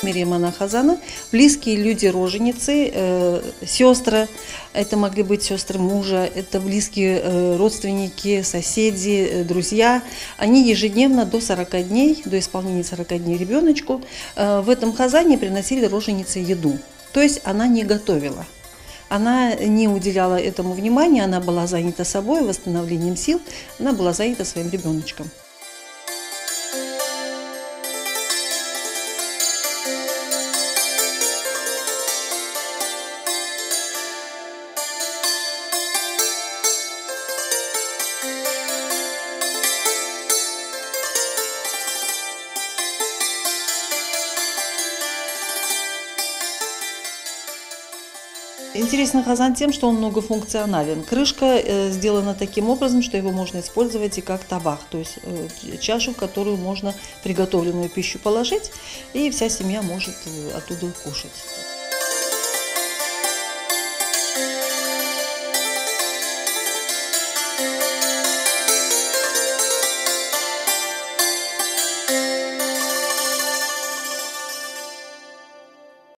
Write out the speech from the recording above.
Миримана Хазана, близкие люди роженицы, сестры, это могли быть сестры мужа, это близкие родственники, соседи, друзья. Они ежедневно до 40 дней, до исполнения 40 дней ребеночку, в этом хазане приносили роженице еду. То есть она не готовила. Она не уделяла этому внимания, она была занята собой, восстановлением сил, она была занята своим ребеночком. Интересный хазан тем, что он многофункционален. Крышка сделана таким образом, что его можно использовать и как табах, то есть чашу, в которую можно приготовленную пищу положить, и вся семья может оттуда кушать.